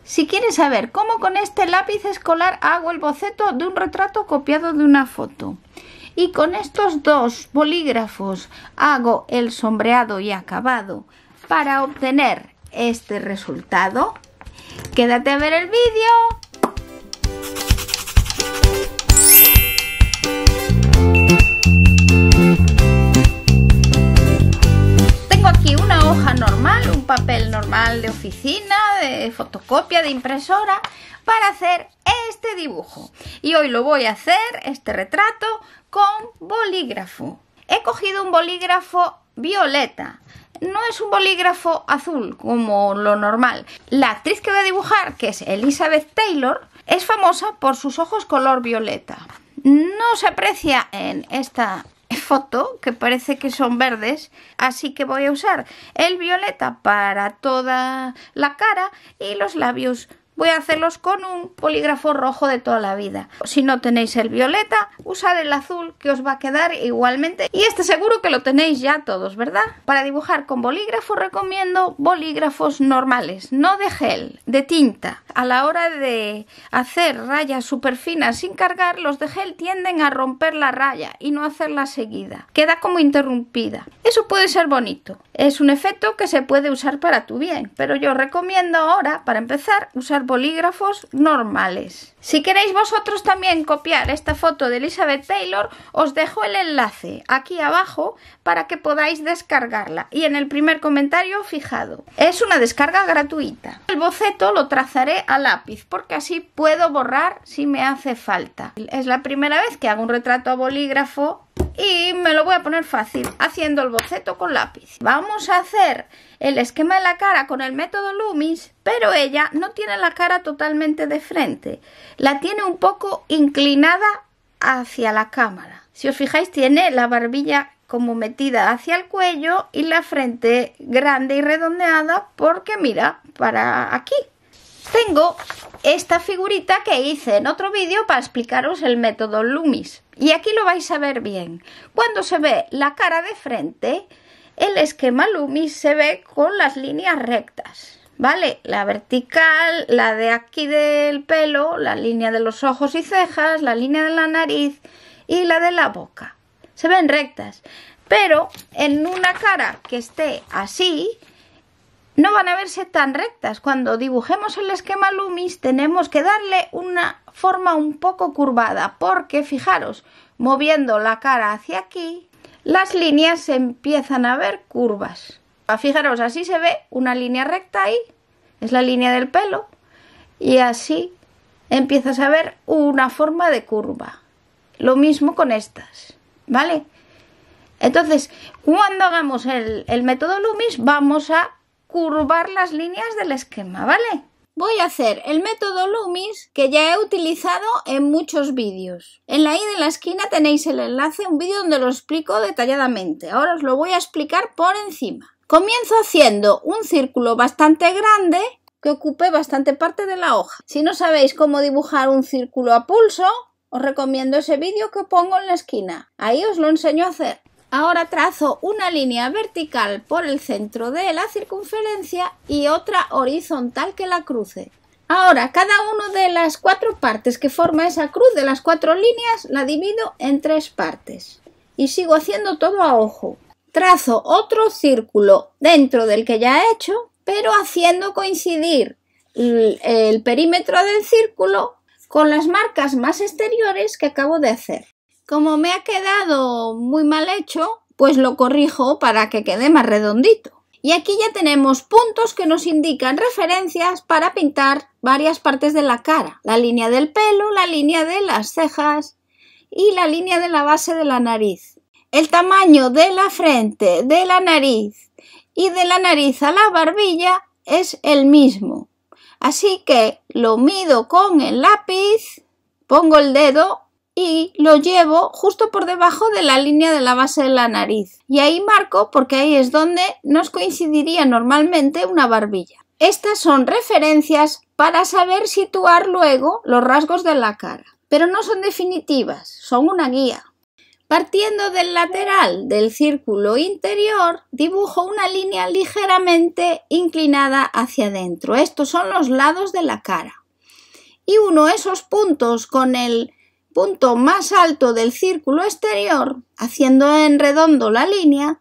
Si quieres saber cómo con este lápiz escolar hago el boceto de un retrato copiado de una foto y con estos dos bolígrafos hago el sombreado y acabado para obtener este resultado, quédate a ver el vídeo. Tengo aquí una hoja normal, un papel normal de oficina, de fotocopia, de impresora, para hacer este dibujo. Y hoy lo voy a hacer, este retrato, con bolígrafo. He cogido un bolígrafo violeta. No es un bolígrafo azul como lo normal. La actriz que voy a dibujar, que es Elizabeth Taylor, es famosa por sus ojos color violeta. No se aprecia en esta foto, que parece que son verdes, así que voy a usar el violeta para toda la cara y los labios voy a hacerlos con un bolígrafo rojo de toda la vida. Si no tenéis el violeta, usad el azul, que os va a quedar igualmente. Y este seguro que lo tenéis ya todos, ¿verdad? Para dibujar con bolígrafo recomiendo bolígrafos normales, no de gel, de tinta. A la hora de hacer rayas súper finas sin cargar, los de gel tienden a romper la raya y no hacerla seguida. Queda como interrumpida. Eso puede ser bonito. Es un efecto que se puede usar para tu bien, pero yo recomiendo ahora, para empezar, usar bolígrafos normales. Si queréis vosotros también copiar esta foto de Elizabeth Taylor, os dejo el enlace aquí abajo para que podáis descargarla y en el primer comentario fijado. Es una descarga gratuita. El boceto lo trazaré a lápiz porque así puedo borrar si me hace falta. Es la primera vez que hago un retrato a bolígrafo y me lo voy a poner fácil haciendo el boceto con lápiz. Vamos a hacer el esquema de la cara con el método Loomis, pero ella no tiene la cara totalmente de frente, la tiene un poco inclinada hacia la cámara. Si os fijáis, tiene la barbilla como metida hacia el cuello y la frente grande y redondeada porque mira para aquí. Tengo esta figurita que hice en otro vídeo para explicaros el método Loomis. Y aquí lo vais a ver bien. Cuando se ve la cara de frente, el esquema Loomis se ve con las líneas rectas, ¿vale? La vertical, la de aquí del pelo, la línea de los ojos y cejas, la línea de la nariz y la de la boca. Se ven rectas. Pero en una cara que esté así, no van a verse tan rectas. Cuando dibujemos el esquema Loomis tenemos que darle una forma un poco curvada porque, fijaros, moviendo la cara hacia aquí, las líneas se empiezan a ver curvas. Fijaros, así se ve una línea recta ahí, es la línea del pelo, y así empiezas a ver una forma de curva. Lo mismo con estas, ¿vale? Entonces, cuando hagamos el método Loomis, vamos a curvar las líneas del esquema, ¿vale? Voy a hacer el método Loomis que ya he utilizado en muchos vídeos. En la i de la esquina tenéis el enlace a un vídeo donde lo explico detalladamente. Ahora os lo voy a explicar por encima. Comienzo haciendo un círculo bastante grande que ocupe bastante parte de la hoja. Si no sabéis cómo dibujar un círculo a pulso, os recomiendo ese vídeo que pongo en la esquina. Ahí os lo enseño a hacer. Ahora trazo una línea vertical por el centro de la circunferencia y otra horizontal que la cruce. Ahora, cada una de las 4 partes que forma esa cruz de las 4 líneas la divido en 3 partes. Y sigo haciendo todo a ojo. Trazo otro círculo dentro del que ya he hecho, pero haciendo coincidir el perímetro del círculo con las marcas más exteriores que acabo de hacer. Como me ha quedado muy mal hecho, pues lo corrijo para que quede más redondito. Y aquí ya tenemos puntos que nos indican referencias para pintar varias partes de la cara. La línea del pelo, la línea de las cejas y la línea de la base de la nariz. El tamaño de la frente, de la nariz y de la nariz a la barbilla es el mismo. Así que lo mido con el lápiz, pongo el dedo y lo llevo justo por debajo de la línea de la base de la nariz. Y ahí marco porque ahí es donde nos coincidiría normalmente una barbilla. Estas son referencias para saber situar luego los rasgos de la cara. Pero no son definitivas, son una guía. Partiendo del lateral del círculo interior, dibujo una línea ligeramente inclinada hacia adentro. Estos son los lados de la cara. Y uno esos puntos con el punto más alto del círculo exterior, haciendo en redondo la línea,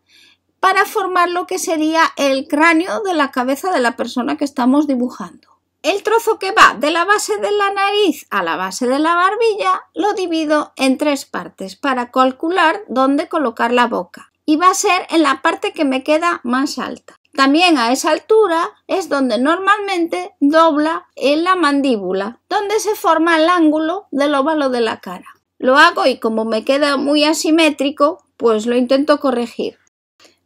para formar lo que sería el cráneo de la cabeza de la persona que estamos dibujando. El trozo que va de la base de la nariz a la base de la barbilla lo divido en 3 partes para calcular dónde colocar la boca. Y va a ser en la parte que me queda más alta. También a esa altura es donde normalmente dobla en la mandíbula, donde se forma el ángulo del óvalo de la cara. Lo hago y como me queda muy asimétrico, pues lo intento corregir.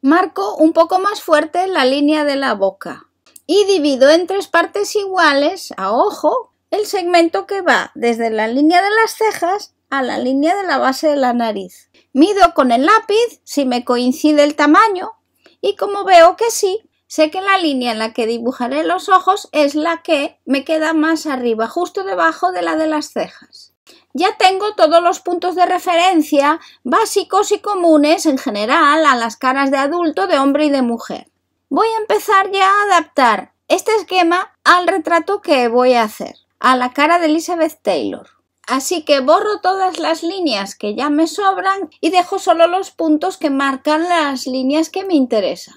Marco un poco más fuerte la línea de la boca. Y divido en 3 partes iguales, a ojo, el segmento que va desde la línea de las cejas a la línea de la base de la nariz. Mido con el lápiz si me coincide el tamaño y como veo que sí, sé que la línea en la que dibujaré los ojos es la que me queda más arriba, justo debajo de la de las cejas. Ya tengo todos los puntos de referencia básicos y comunes en general a las caras de adulto, de hombre y de mujer. Voy a empezar ya a adaptar este esquema al retrato que voy a hacer, a la cara de Elizabeth Taylor. Así que borro todas las líneas que ya me sobran y dejo solo los puntos que marcan las líneas que me interesan.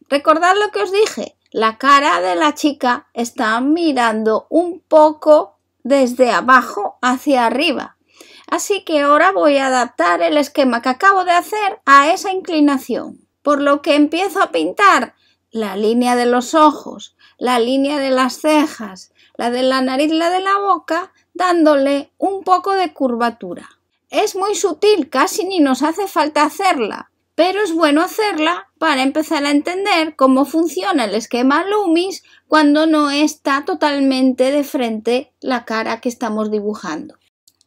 Recordad lo que os dije, la cara de la chica está mirando un poco desde abajo hacia arriba. Así que ahora voy a adaptar el esquema que acabo de hacer a esa inclinación. Por lo que empiezo a pintar la línea de los ojos, la línea de las cejas, la de la nariz, la de la boca, dándole un poco de curvatura. Es muy sutil, casi ni nos hace falta hacerla, pero es bueno hacerla para empezar a entender cómo funciona el esquema Loomis cuando no está totalmente de frente la cara que estamos dibujando.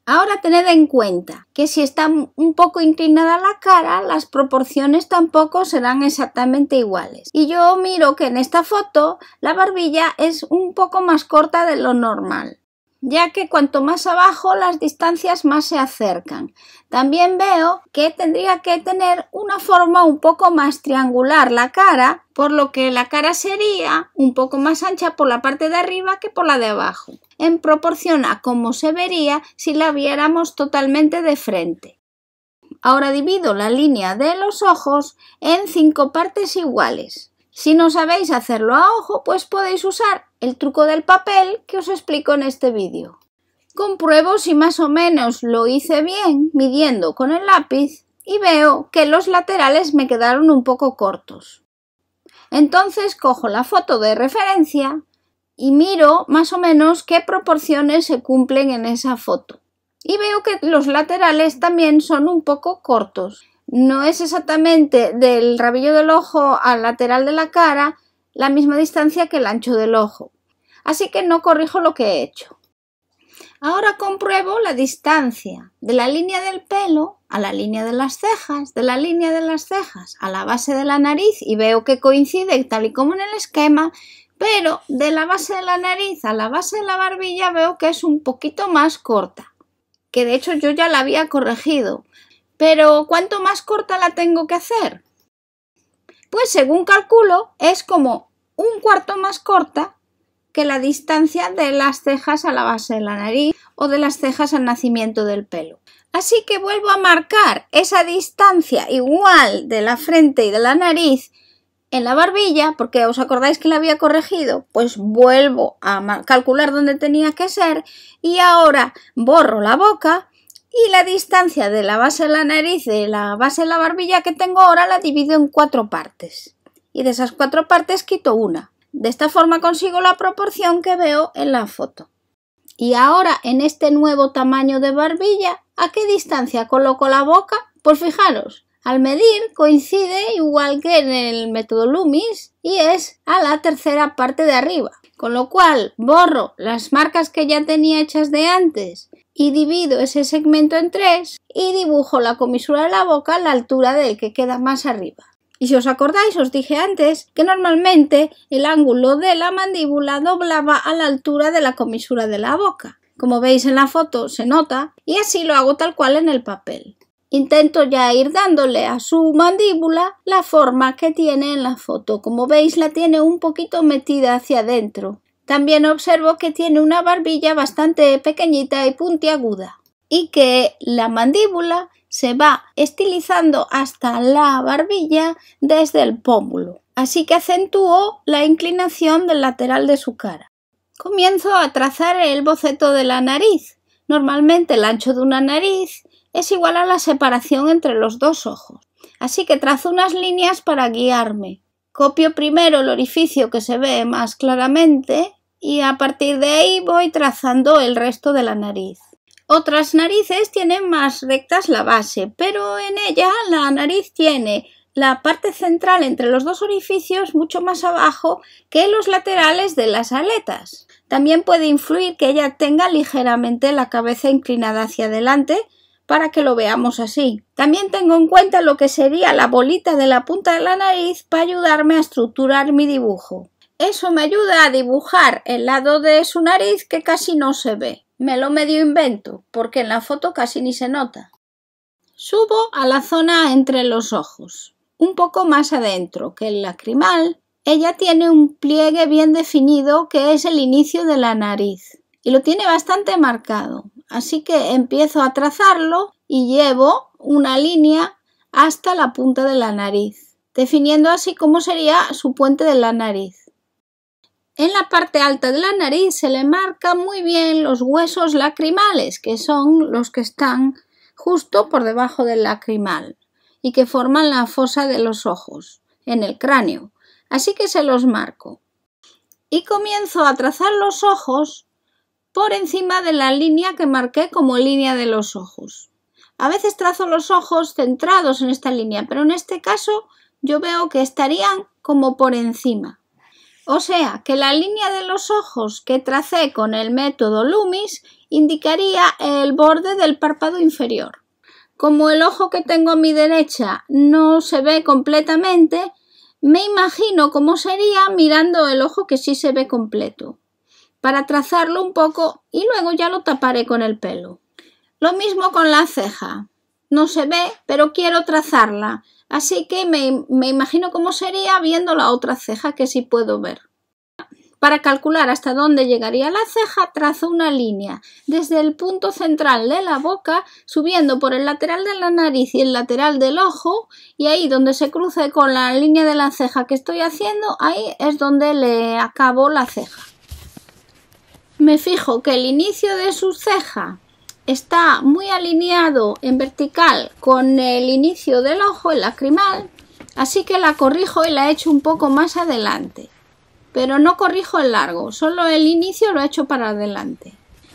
Ahora tened en cuenta que si está un poco inclinada la cara, las proporciones tampoco serán exactamente iguales. Y yo miro que en esta foto la barbilla es un poco más corta de lo normal, ya que cuanto más abajo las distancias más se acercan. También veo que tendría que tener una forma un poco más triangular la cara, por lo que la cara sería un poco más ancha por la parte de arriba que por la de abajo, en proporción a cómo se vería si la viéramos totalmente de frente. Ahora divido la línea de los ojos en 5 partes iguales. Si no sabéis hacerlo a ojo, pues podéis usar el truco del papel que os explico en este vídeo. Compruebo si más o menos lo hice bien midiendo con el lápiz y veo que los laterales me quedaron un poco cortos. Entonces cojo la foto de referencia y miro más o menos qué proporciones se cumplen en esa foto. Y veo que los laterales también son un poco cortos. No es exactamente del rabillo del ojo al lateral de la cara la misma distancia que el ancho del ojo. Así que no corrijo lo que he hecho. Ahora compruebo la distancia de la línea del pelo a la línea de las cejas, de la línea de las cejas a la base de la nariz y veo que coincide tal y como en el esquema, pero de la base de la nariz a la base de la barbilla veo que es un poquito más corta, que de hecho yo ya la había corregido. Pero ¿cuánto más corta la tengo que hacer? Pues según calculo es como un cuarto más corta que la distancia de las cejas a la base de la nariz o de las cejas al nacimiento del pelo. Así que vuelvo a marcar esa distancia igual de la frente y de la nariz en la barbilla, porque os acordáis que la había corregido, pues vuelvo a calcular dónde tenía que ser y ahora borro la boca y la distancia de la base de la nariz y de la base de la barbilla que tengo ahora la divido en 4 partes. Y de esas 4 partes quito una. De esta forma consigo la proporción que veo en la foto. Y ahora en este nuevo tamaño de barbilla, ¿a qué distancia coloco la boca? Pues fijaros, al medir coincide igual que en el método Loomis y es a la tercera parte de arriba. Con lo cual borro las marcas que ya tenía hechas de antes y divido ese segmento en 3 y dibujo la comisura de la boca a la altura del que queda más arriba. Y si os acordáis, os dije antes que normalmente el ángulo de la mandíbula doblaba a la altura de la comisura de la boca. Como veis en la foto se nota y así lo hago tal cual en el papel. Intento ya ir dándole a su mandíbula la forma que tiene en la foto. Como veis, la tiene un poquito metida hacia adentro. También observo que tiene una barbilla bastante pequeñita y puntiaguda y que la mandíbula se va estilizando hasta la barbilla desde el pómulo. Así que acentúo la inclinación del lateral de su cara. Comienzo a trazar el boceto de la nariz. Normalmente el ancho de una nariz es igual a la separación entre los dos ojos. Así que trazo unas líneas para guiarme. Copio primero el orificio que se ve más claramente y a partir de ahí voy trazando el resto de la nariz. Otras narices tienen más rectas la base, pero en ella la nariz tiene la parte central entre los dos orificios mucho más abajo que los laterales de las aletas. También puede influir que ella tenga ligeramente la cabeza inclinada hacia adelante para que lo veamos así. También tengo en cuenta lo que sería la bolita de la punta de la nariz para ayudarme a estructurar mi dibujo. Eso me ayuda a dibujar el lado de su nariz que casi no se ve. Me lo medio invento porque en la foto casi ni se nota. Subo a la zona entre los ojos, un poco más adentro que el lacrimal. Ella tiene un pliegue bien definido que es el inicio de la nariz y lo tiene bastante marcado. Así que empiezo a trazarlo y llevo una línea hasta la punta de la nariz, definiendo así cómo sería su puente de la nariz. En la parte alta de la nariz se le marcan muy bien los huesos lacrimales, que son los que están justo por debajo del lacrimal y que forman la fosa de los ojos en el cráneo. Así que se los marco. Y comienzo a trazar los ojos por encima de la línea que marqué como línea de los ojos. A veces trazo los ojos centrados en esta línea, pero en este caso yo veo que estarían como por encima. O sea, que la línea de los ojos que tracé con el método Loomis indicaría el borde del párpado inferior. Como el ojo que tengo a mi derecha no se ve completamente, me imagino cómo sería mirando el ojo que sí se ve completo, para trazarlo un poco y luego ya lo taparé con el pelo. Lo mismo con la ceja. No se ve, pero quiero trazarla, así que me imagino cómo sería viendo la otra ceja que sí puedo ver. Para calcular hasta dónde llegaría la ceja, trazo una línea desde el punto central de la boca, subiendo por el lateral de la nariz y el lateral del ojo, y ahí donde se cruce con la línea de la ceja que estoy haciendo, ahí es donde le acabo la ceja. Me fijo que el inicio de su ceja está muy alineado en vertical con el inicio del ojo, el lacrimal, así que la corrijo y la echo un poco más adelante. Pero no corrijo el largo, solo el inicio lo echo para adelante.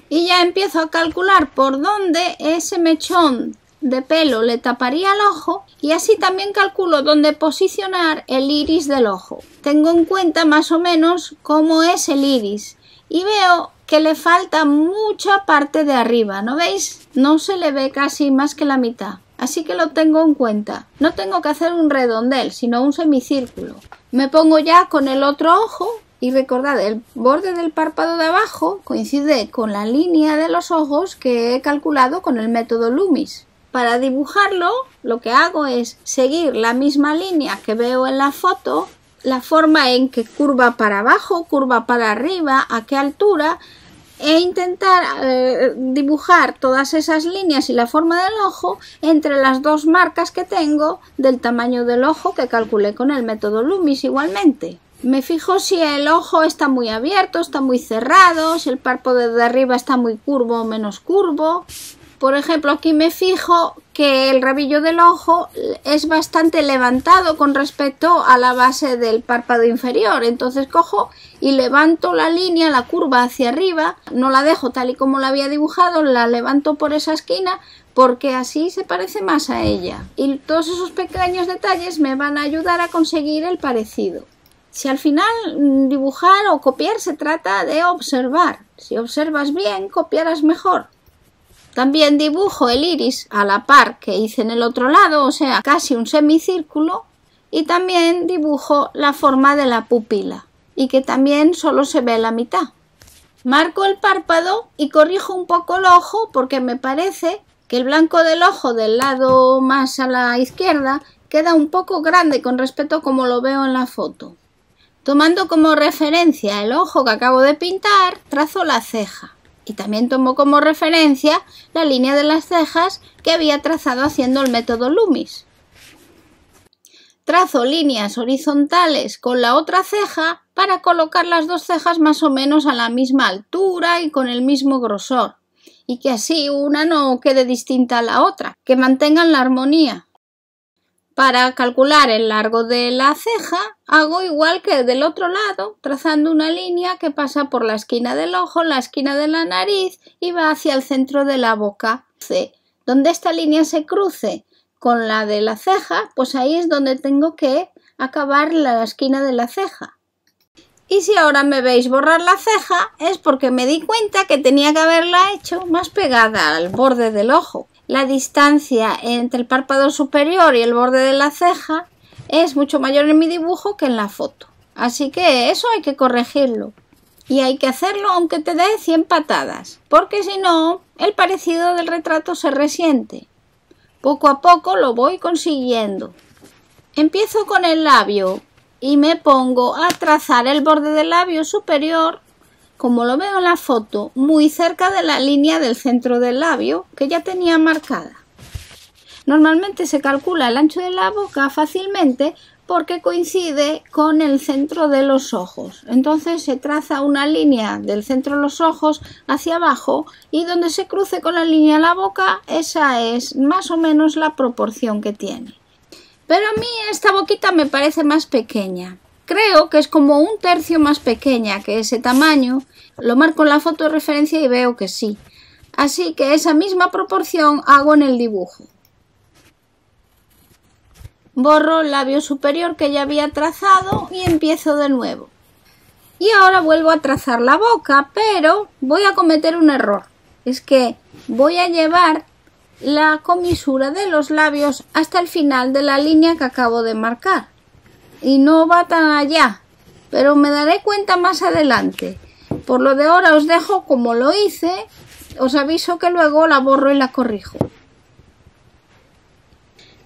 Y ya empiezo a calcular por dónde ese mechón de pelo le taparía el ojo y así también calculo dónde posicionar el iris del ojo. Tengo en cuenta más o menos cómo es el iris y veo que le falta mucha parte de arriba, ¿no veis? No se le ve casi más que la mitad. Así que lo tengo en cuenta. No tengo que hacer un redondel, sino un semicírculo. Me pongo ya con el otro ojo y recordad, el borde del párpado de abajo coincide con la línea de los ojos que he calculado con el método Loomis. Para dibujarlo, lo que hago es seguir la misma línea que veo en la foto, la forma en que curva para abajo, curva para arriba, a qué altura, e intentar dibujar todas esas líneas y la forma del ojo entre las dos marcas que tengo del tamaño del ojo que calculé con el método Loomis igualmente. Me fijo si el ojo está muy abierto, está muy cerrado, si el párpado de arriba está muy curvo o menos curvo. Por ejemplo, aquí me fijo que el rabillo del ojo es bastante levantado con respecto a la base del párpado inferior. Entonces cojo y levanto la línea, la curva hacia arriba. No la dejo tal y como la había dibujado, la levanto por esa esquina porque así se parece más a ella. Y todos esos pequeños detalles me van a ayudar a conseguir el parecido. Si al final dibujar o copiar se trata de observar. Si observas bien, copiarás mejor. También dibujo el iris a la par que hice en el otro lado, o sea, casi un semicírculo, y también dibujo la forma de la pupila, y que también solo se ve la mitad. Marco el párpado y corrijo un poco el ojo porque me parece que el blanco del ojo del lado más a la izquierda queda un poco grande con respecto a como lo veo en la foto. Tomando como referencia el ojo que acabo de pintar, trazo la ceja. Y también tomo como referencia la línea de las cejas que había trazado haciendo el método Loomis. Trazo líneas horizontales con la otra ceja para colocar las dos cejas más o menos a la misma altura y con el mismo grosor. Y que así una no quede distinta a la otra, que mantengan la armonía. Para calcular el largo de la ceja, hago igual que del otro lado, trazando una línea que pasa por la esquina del ojo, la esquina de la nariz y va hacia el centro de la boca. Donde esta línea se cruce con la de la ceja, pues ahí es donde tengo que acabar la esquina de la ceja. Y si ahora me veis borrar la ceja, es porque me di cuenta que tenía que haberla hecho más pegada al borde del ojo. La distancia entre el párpado superior y el borde de la ceja es mucho mayor en mi dibujo que en la foto. Así que eso hay que corregirlo. Y hay que hacerlo aunque te dé 100 patadas, porque si no, el parecido del retrato se resiente. Poco a poco lo voy consiguiendo. Empiezo con el labio y me pongo a trazar el borde del labio superior, como lo veo en la foto, muy cerca de la línea del centro del labio que ya tenía marcada. Normalmente se calcula el ancho de la boca fácilmente porque coincide con el centro de los ojos. Entonces se traza una línea del centro de los ojos hacia abajo y donde se cruce con la línea de la boca, esa es más o menos la proporción que tiene. Pero a mí esta boquita me parece más pequeña. Creo que es como 1/3 más pequeña que ese tamaño. Lo marco en la foto de referencia y veo que sí. Así que esa misma proporción hago en el dibujo. Borro el labio superior que ya había trazado y empiezo de nuevo. Y ahora vuelvo a trazar la boca, pero voy a cometer un error. Es que voy a llevar la comisura de los labios hasta el final de la línea que acabo de marcar. Y no va tan allá, pero me daré cuenta más adelante. Por lo de ahora os dejo como lo hice, os aviso que luego la borro y la corrijo.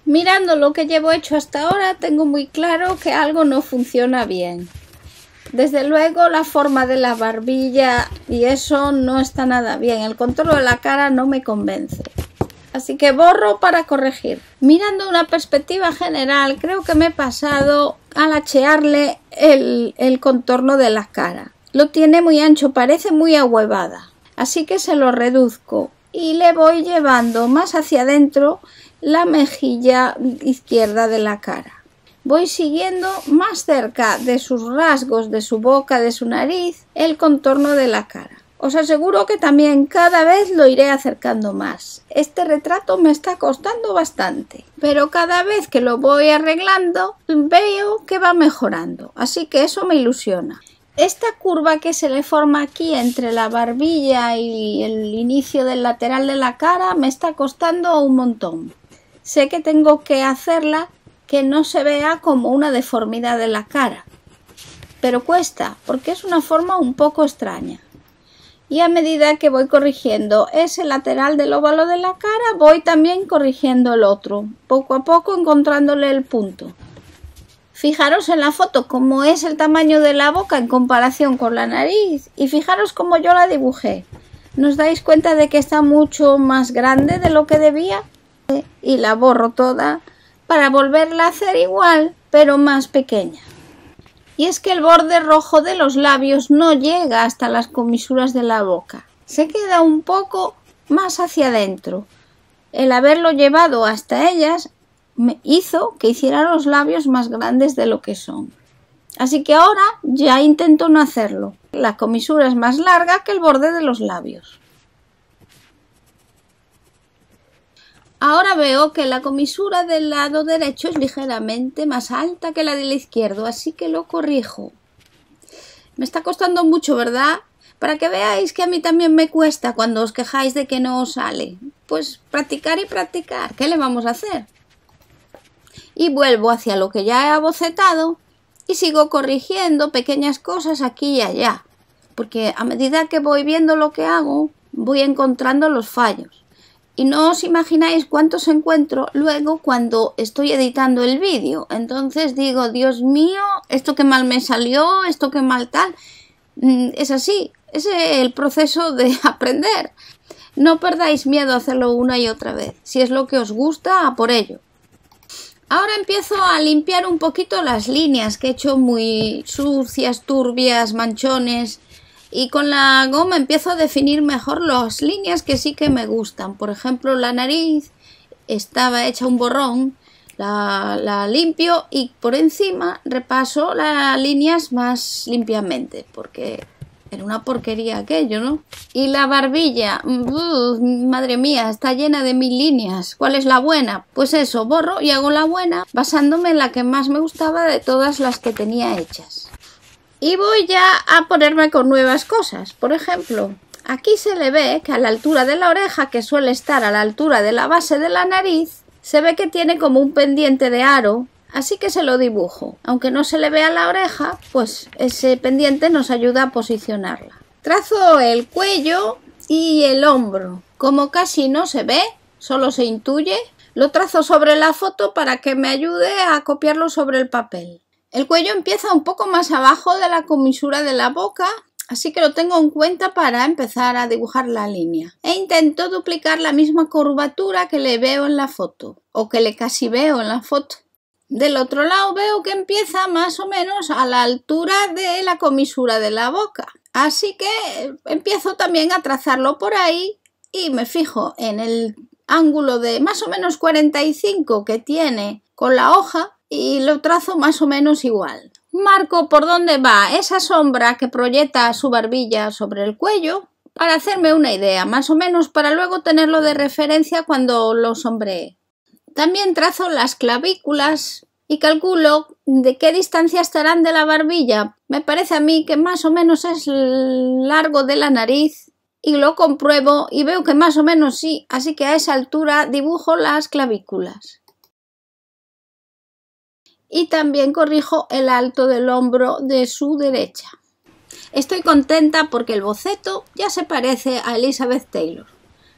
Mirando lo que llevo hecho hasta ahora, tengo muy claro que algo no funciona bien. Desde luego la forma de la barbilla y eso no está nada bien. El contorno de la cara no me convence. Así que borro para corregir. Mirando una perspectiva general, creo que me he pasado al achearle el contorno de la cara. Lo tiene muy ancho, parece muy ahuevada. Así que se lo reduzco y le voy llevando más hacia adentro la mejilla izquierda de la cara. Voy siguiendo más cerca de sus rasgos, de su boca, de su nariz, el contorno de la cara. Os aseguro que también cada vez lo iré acercando más. Este retrato me está costando bastante, pero cada vez que lo voy arreglando veo que va mejorando, así que eso me ilusiona. Esta curva que se le forma aquí entre la barbilla y el inicio del lateral de la cara me está costando un montón. Sé que tengo que hacerla que no se vea como una deformidad de la cara, pero cuesta porque es una forma un poco extraña. Y a medida que voy corrigiendo ese lateral del óvalo de la cara, voy también corrigiendo el otro, poco a poco encontrándole el punto. Fijaros en la foto cómo es el tamaño de la boca en comparación con la nariz y fijaros cómo yo la dibujé. ¿Nos dais cuenta de que está mucho más grande de lo que debía? Y la borro toda para volverla a hacer igual, pero más pequeña. Y es que el borde rojo de los labios no llega hasta las comisuras de la boca. Se queda un poco más hacia adentro. El haberlo llevado hasta ellas me hizo que hiciera los labios más grandes de lo que son. Así que ahora ya intento no hacerlo. La comisura es más larga que el borde de los labios. Ahora veo que la comisura del lado derecho es ligeramente más alta que la del izquierdo, así que lo corrijo. Me está costando mucho, ¿verdad? Para que veáis que a mí también me cuesta cuando os quejáis de que no os sale. Pues practicar y practicar, ¿qué le vamos a hacer? Y vuelvo hacia lo que ya he abocetado y sigo corrigiendo pequeñas cosas aquí y allá, porque a medida que voy viendo lo que hago, voy encontrando los fallos. Y no os imagináis cuántos encuentro luego cuando estoy editando el vídeo. Entonces digo, Dios mío, esto que mal me salió, esto que mal tal. Es así, es el proceso de aprender. No perdáis miedo a hacerlo una y otra vez. Si es lo que os gusta, a por ello. Ahora empiezo a limpiar un poquito las líneas que he hecho muy sucias, turbias, manchones. Y con la goma empiezo a definir mejor las líneas que sí que me gustan. Por ejemplo, la nariz estaba hecha un borrón, la limpio y por encima repaso las líneas más limpiamente, porque era una porquería aquello, ¿no? Y la barbilla, madre mía, está llena de 1000 líneas. ¿Cuál es la buena? Pues eso, borro y hago la buena basándome en la que más me gustaba de todas las que tenía hechas. Y voy ya a ponerme con nuevas cosas. Por ejemplo, aquí se le ve que a la altura de la oreja, que suele estar a la altura de la base de la nariz, se ve que tiene como un pendiente de aro, así que se lo dibujo. Aunque no se le vea la oreja, pues ese pendiente nos ayuda a posicionarla. Trazo el cuello y el hombro. Como casi no se ve, solo se intuye, lo trazo sobre la foto para que me ayude a copiarlo sobre el papel. El cuello empieza un poco más abajo de la comisura de la boca, así que lo tengo en cuenta para empezar a dibujar la línea. E intento duplicar la misma curvatura que le veo en la foto, o que le casi veo en la foto. Del otro lado veo que empieza más o menos a la altura de la comisura de la boca. Así que empiezo también a trazarlo por ahí y me fijo en el ángulo de más o menos 45 que tiene con la hoja y lo trazo más o menos igual. Marco por dónde va esa sombra que proyecta su barbilla sobre el cuello para hacerme una idea, más o menos para luego tenerlo de referencia cuando lo sombree. También trazo las clavículas y calculo de qué distancia estarán de la barbilla. Me parece a mí que más o menos es el largo de la nariz y lo compruebo y veo que más o menos sí, así que a esa altura dibujo las clavículas. Y también corrijo el alto del hombro de su derecha. Estoy contenta porque el boceto ya se parece a Elizabeth Taylor.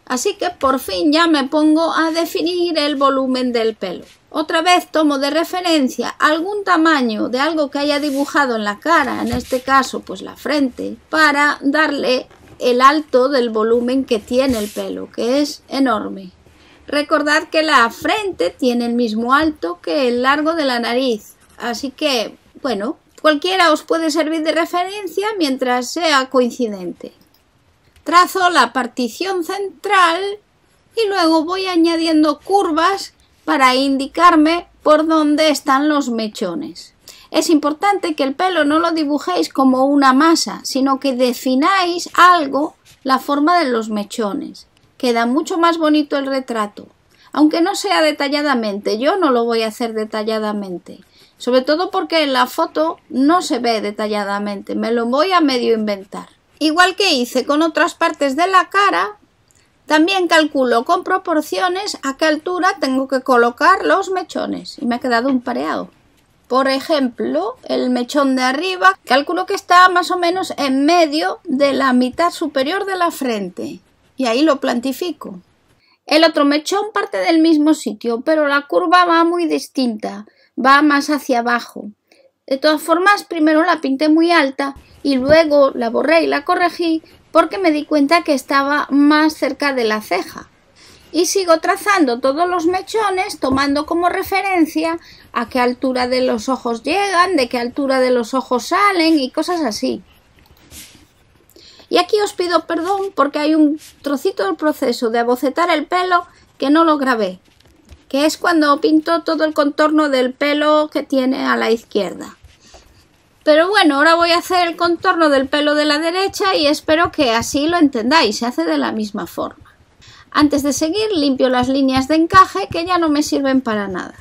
Así que por fin ya me pongo a definir el volumen del pelo. Otra vez tomo de referencia algún tamaño de algo que haya dibujado en la cara, en este caso pues la frente, para darle el alto del volumen que tiene el pelo, que es enorme. Recordad que la frente tiene el mismo alto que el largo de la nariz, así que, bueno, cualquiera os puede servir de referencia mientras sea coincidente. Trazo la partición central y luego voy añadiendo curvas para indicarme por dónde están los mechones. Es importante que el pelo no lo dibujéis como una masa, sino que defináis algo, la forma de los mechones. Queda mucho más bonito el retrato, aunque no sea detalladamente. Yo no lo voy a hacer detalladamente, sobre todo porque en la foto no se ve detalladamente, me lo voy a medio inventar. Igual que hice con otras partes de la cara, también calculo con proporciones a qué altura tengo que colocar los mechones y me ha quedado un pareado. Por ejemplo, el mechón de arriba calculo que está más o menos en medio de la mitad superior de la frente. Y ahí lo plantifico. El otro mechón parte del mismo sitio, pero la curva va muy distinta, va más hacia abajo. De todas formas, primero la pinté muy alta y luego la borré y la corregí porque me di cuenta que estaba más cerca de la ceja. Y sigo trazando todos los mechones, tomando como referencia a qué altura de los ojos llegan, de qué altura de los ojos salen y cosas así. Y aquí os pido perdón porque hay un trocito del proceso de abocetar el pelo que no lo grabé, que es cuando pinto todo el contorno del pelo que tiene a la izquierda. Pero bueno, ahora voy a hacer el contorno del pelo de la derecha y espero que así lo entendáis, se hace de la misma forma. Antes de seguir, limpio las líneas de encaje que ya no me sirven para nada.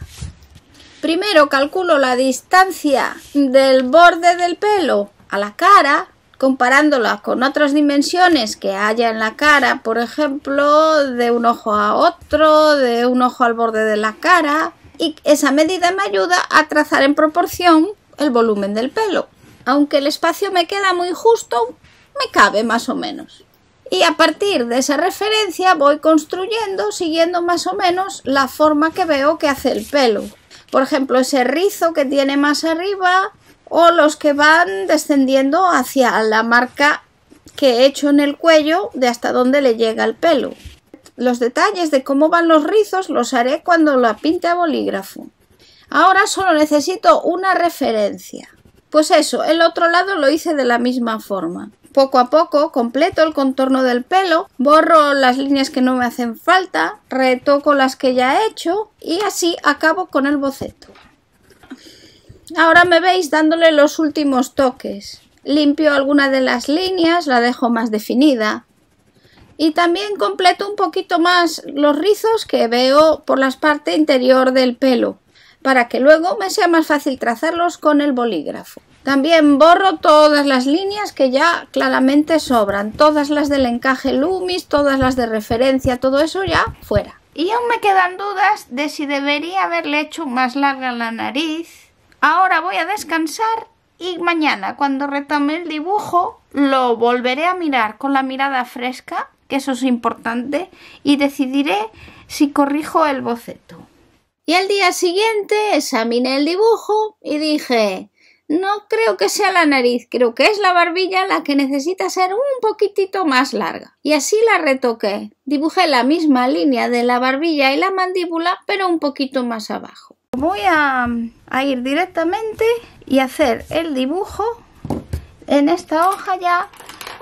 Primero calculo la distancia del borde del pelo a la cara, comparándola con otras dimensiones que haya en la cara, por ejemplo, de un ojo a otro, de un ojo al borde de la cara, y esa medida me ayuda a trazar en proporción el volumen del pelo. Aunque el espacio me queda muy justo, me cabe más o menos. Y a partir de esa referencia voy construyendo, siguiendo más o menos la forma que veo que hace el pelo. Por ejemplo, ese rizo que tiene más arriba o los que van descendiendo hacia la marca que he hecho en el cuello de hasta dónde le llega el pelo. Los detalles de cómo van los rizos los haré cuando la pinte a bolígrafo. Ahora solo necesito una referencia. Pues eso, el otro lado lo hice de la misma forma. Poco a poco completo el contorno del pelo, borro las líneas que no me hacen falta, retoco las que ya he hecho y así acabo con el boceto. Ahora me veis dándole los últimos toques. Limpio alguna de las líneas, la dejo más definida. Y también completo un poquito más los rizos que veo por la parte interior del pelo, para que luego me sea más fácil trazarlos con el bolígrafo. También borro todas las líneas que ya claramente sobran, todas las del encaje Loomis, todas las de referencia, todo eso ya fuera. Y aún me quedan dudas de si debería haberle hecho más larga la nariz. Ahora voy a descansar y mañana, cuando retome el dibujo, lo volveré a mirar con la mirada fresca, que eso es importante, y decidiré si corrijo el boceto. Y al día siguiente examiné el dibujo y dije: no creo que sea la nariz, creo que es la barbilla la que necesita ser un poquitito más larga. Y así la retoqué. Dibujé la misma línea de la barbilla y la mandíbula, pero un poquito más abajo. Voy a ir directamente y hacer el dibujo en esta hoja ya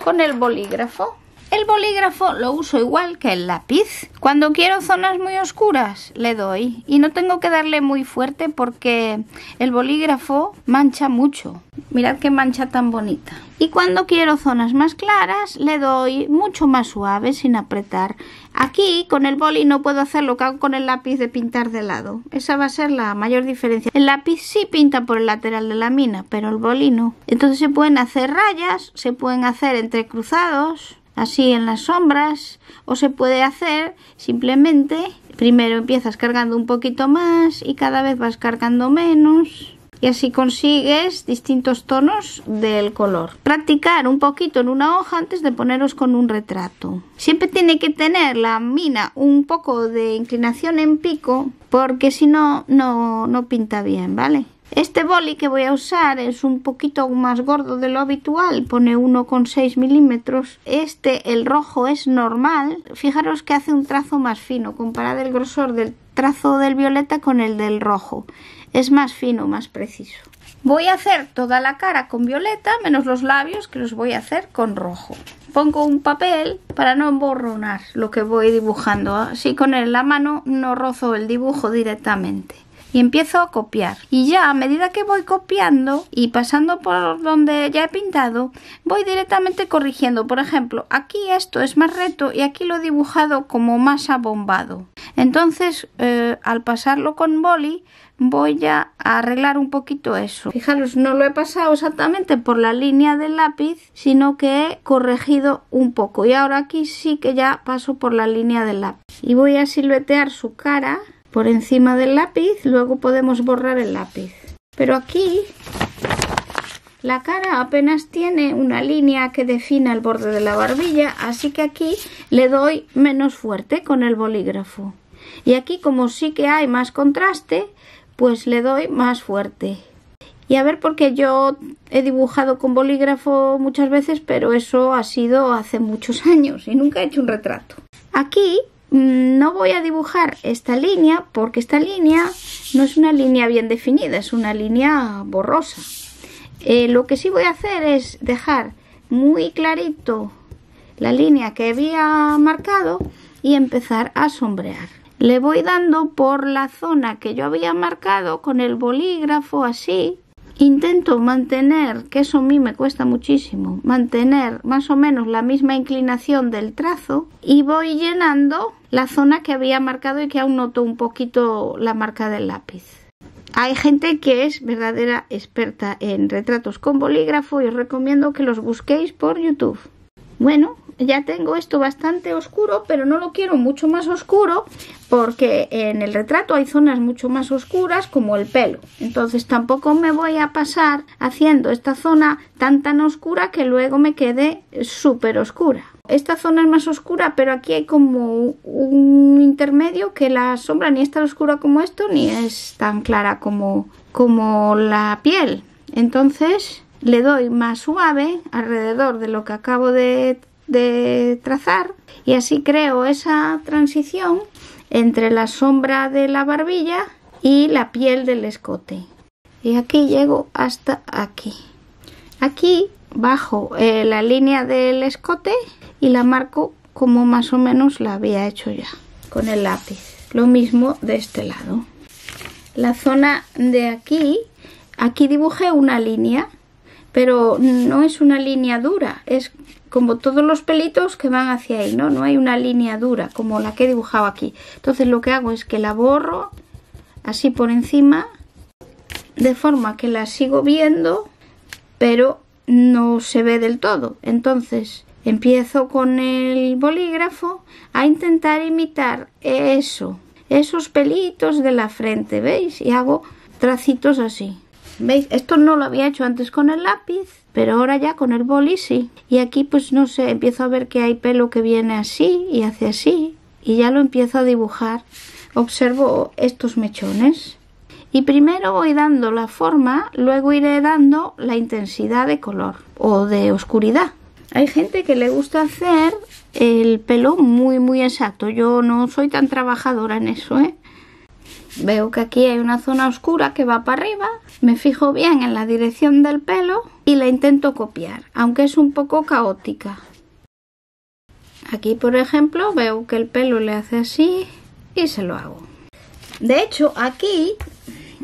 con el bolígrafo. El bolígrafo lo uso igual que el lápiz. Cuando quiero zonas muy oscuras le doy y no tengo que darle muy fuerte porque el bolígrafo mancha mucho. Mirad qué mancha tan bonita. Y cuando quiero zonas más claras le doy mucho más suave sin apretar. Aquí con el boli no puedo hacer lo que hago con el lápiz de pintar de lado. Esa va a ser la mayor diferencia. El lápiz sí pinta por el lateral de la mina, pero el boli no. Entonces se pueden hacer rayas, se pueden hacer entrecruzados, así en las sombras, o se puede hacer simplemente, primero empiezas cargando un poquito más y cada vez vas cargando menos y así consigues distintos tonos del color. Practicar un poquito en una hoja antes de poneros con un retrato. Siempre tiene que tener la mina un poco de inclinación en pico porque si no, no pinta bien, ¿vale? Este boli que voy a usar es un poquito más gordo de lo habitual, pone 1,6 milímetros. El rojo es normal. Fijaros que hace un trazo más fino, comparad el grosor del trazo del violeta con el del rojo. Es más fino, más preciso. Voy a hacer toda la cara con violeta, menos los labios, que los voy a hacer con rojo. Pongo un papel para no emborronar lo que voy dibujando. Así con la mano no rozo el dibujo directamente. Y empiezo a copiar. Y ya a medida que voy copiando y pasando por donde ya he pintado, voy directamente corrigiendo. Por ejemplo, aquí esto es más recto y aquí lo he dibujado como más abombado. Entonces, al pasarlo con boli, voy ya a arreglar un poquito eso. Fijaros, no lo he pasado exactamente por la línea del lápiz, sino que he corregido un poco. Y ahora aquí sí que ya paso por la línea del lápiz. Y voy a siluetear su cara por encima del lápiz, luego podemos borrar el lápiz. Pero aquí la cara apenas tiene una línea que defina el borde de la barbilla, así que aquí le doy menos fuerte con el bolígrafo. Y aquí, como sí que hay más contraste, pues le doy más fuerte. Y a ver, porque yo he dibujado con bolígrafo muchas veces, pero eso ha sido hace muchos años y nunca he hecho un retrato. Aquí no voy a dibujar esta línea porque esta línea no es una línea bien definida, es una línea borrosa. Lo que sí voy a hacer es dejar muy clarito la línea que había marcado y empezar a sombrear. Le voy dando por la zona que yo había marcado con el bolígrafo así. Intento mantener, que eso a mí me cuesta muchísimo, mantener más o menos la misma inclinación del trazo y voy llenando la zona que había marcado y que aún noto un poquito la marca del lápiz. Hay gente que es verdadera experta en retratos con bolígrafo y os recomiendo que los busquéis por YouTube. Bueno, ya tengo esto bastante oscuro, pero no lo quiero mucho más oscuro porque en el retrato hay zonas mucho más oscuras como el pelo. Entonces tampoco me voy a pasar haciendo esta zona tan oscura que luego me quede súper oscura. Esta zona es más oscura, pero aquí hay como un intermedio que la sombra ni es tan oscura como esto, ni es tan clara como la piel. Entonces le doy más suave alrededor de lo que acabo de trazar y así creo esa transición entre la sombra de la barbilla y la piel del escote. Y aquí llego hasta aquí. Aquí bajo la línea del escote y la marco como más o menos la había hecho ya con el lápiz. Lo mismo de este lado. La zona de aquí dibujé una línea, pero no es una línea dura, es como todos los pelitos que van hacia ahí, ¿no? No hay una línea dura como la que he dibujado aquí. Entonces lo que hago es que la borro así por encima, de forma que la sigo viendo, pero no se ve del todo. Entonces empiezo con el bolígrafo a intentar imitar esos pelitos de la frente, ¿veis? Y hago tracitos así. ¿Veis? Esto no lo había hecho antes con el lápiz, pero ahora ya con el boli sí. Y aquí pues no sé, empiezo a ver que hay pelo que viene así y hace así. Y ya lo empiezo a dibujar. Observo estos mechones. Y primero voy dando la forma, luego iré dando la intensidad de color o de oscuridad. Hay gente que le gusta hacer el pelo muy exacto. Yo no soy tan trabajadora en eso, ¿eh? Veo que aquí hay una zona oscura que va para arriba, me fijo bien en la dirección del pelo y la intento copiar, aunque es un poco caótica. Aquí, por ejemplo, veo que el pelo le hace así y se lo hago. De hecho, aquí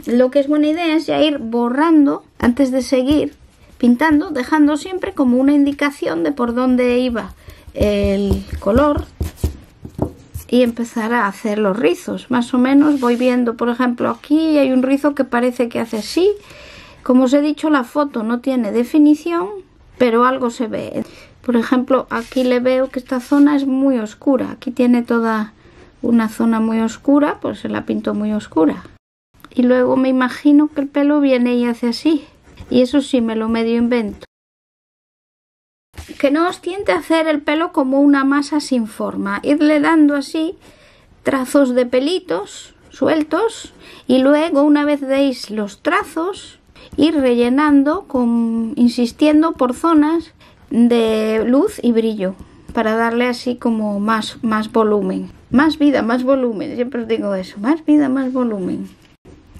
lo que es buena idea es ya ir borrando antes de seguir pintando, dejando siempre como una indicación de por dónde iba el color. Y empezar a hacer los rizos. Más o menos voy viendo, por ejemplo, aquí hay un rizo que parece que hace así. Como os he dicho, la foto no tiene definición, pero algo se ve. Por ejemplo, aquí le veo que esta zona es muy oscura. Aquí tiene toda una zona muy oscura, pues se la pinto muy oscura. Y luego me imagino que el pelo viene y hace así. Y eso sí, me lo medio invento. Que no os tiente a hacer el pelo como una masa sin forma. Irle dando así trazos de pelitos sueltos y luego, una vez deis los trazos, ir rellenando, insistiendo por zonas de luz y brillo para darle así como más volumen. Más vida, más volumen. Siempre os digo eso. Más vida, más volumen.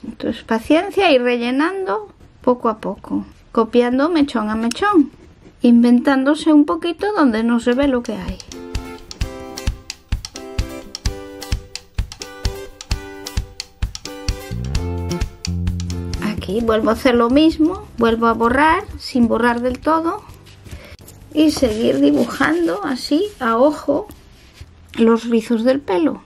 Entonces, paciencia y rellenando poco a poco. Copiando mechón a mechón. Inventándose un poquito donde no se ve lo que hay. Aquí vuelvo a hacer lo mismo, vuelvo a borrar sin borrar del todo y seguir dibujando así a ojo los rizos del pelo.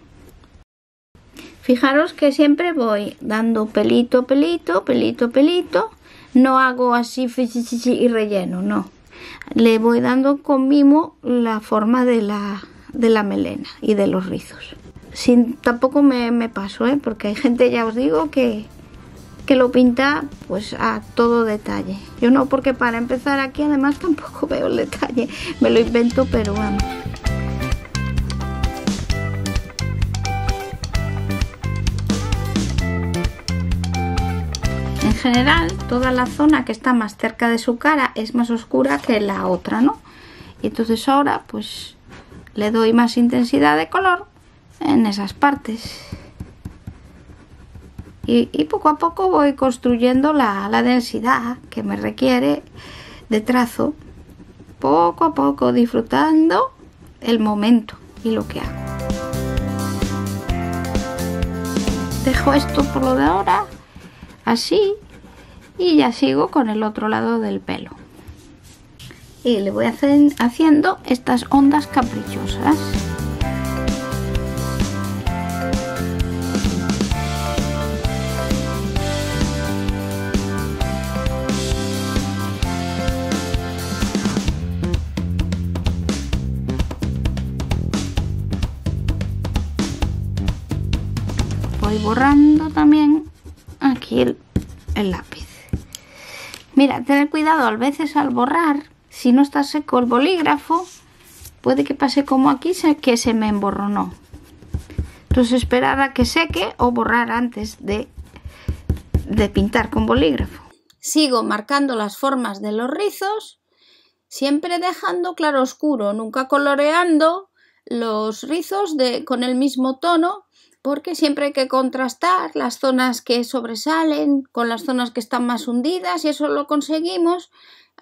Fijaros que siempre voy dando pelito, pelito, pelito, pelito, no hago así y relleno, no. Le voy dando con mimo la forma de la melena y de los rizos. Tampoco me paso, porque hay gente, ya os digo, que lo pinta pues a todo detalle. Yo no, porque para empezar aquí además tampoco veo el detalle. Me lo invento, pero vamos. En general, toda la zona que está más cerca de su cara es más oscura que la otra, ¿no? Y entonces ahora pues le doy más intensidad de color en esas partes. Y poco a poco voy construyendo la densidad que me requiere de trazo. Poco a poco, disfrutando el momento y lo que hago. Dejo esto por lo de ahora, así. Y ya sigo con el otro lado del pelo. Y le voy haciendo estas ondas caprichosas. voy borrando también aquí el lápiz. Mira, tener cuidado a veces al borrar, si no está seco el bolígrafo, puede que pase como aquí, que se me emborronó. Entonces esperar a que seque o borrar antes de pintar con bolígrafo. Sigo marcando las formas de los rizos, siempre dejando claroscuro, nunca coloreando los rizos con el mismo tono, porque siempre hay que contrastar las zonas que sobresalen con las zonas que están más hundidas, y eso lo conseguimos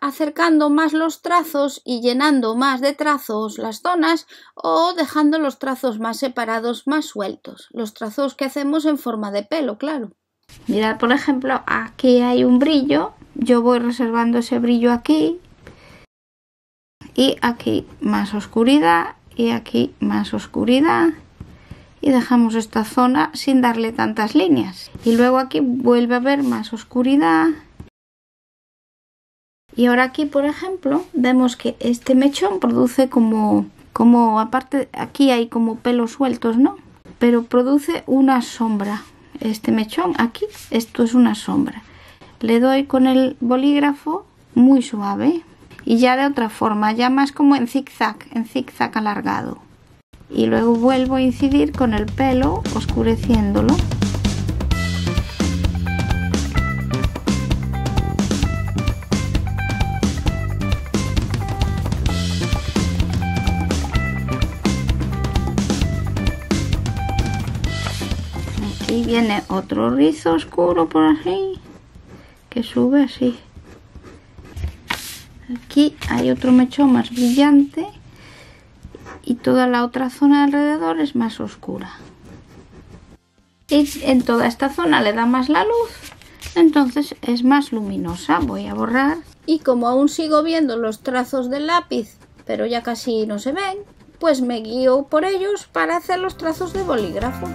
acercando más los trazos y llenando más de trazos las zonas, o dejando los trazos más separados, más sueltos. Los trazos que hacemos en forma de pelo, claro. Mirad, por ejemplo, aquí hay un brillo. Yo voy reservando ese brillo aquí. Y aquí más oscuridad. Y aquí más oscuridad. Y dejamos esta zona sin darle tantas líneas. Y luego aquí vuelve a haber más oscuridad. Y ahora aquí, por ejemplo, vemos que este mechón produce como aparte, aquí hay como pelos sueltos, ¿no? Pero produce una sombra. Este mechón aquí, esto es una sombra. Le doy con el bolígrafo muy suave y ya de otra forma, ya más como en zigzag alargado. Y luego vuelvo a incidir con el pelo, oscureciéndolo. Aquí viene otro rizo oscuro por aquí, que sube así. Aquí hay otro mechón más brillante y toda la otra zona alrededor es más oscura. Y en toda esta zona le da más la luz, entonces es más luminosa. Voy a borrar. Y como aún sigo viendo los trazos del lápiz, pero ya casi no se ven, pues me guío por ellos para hacer los trazos de bolígrafo.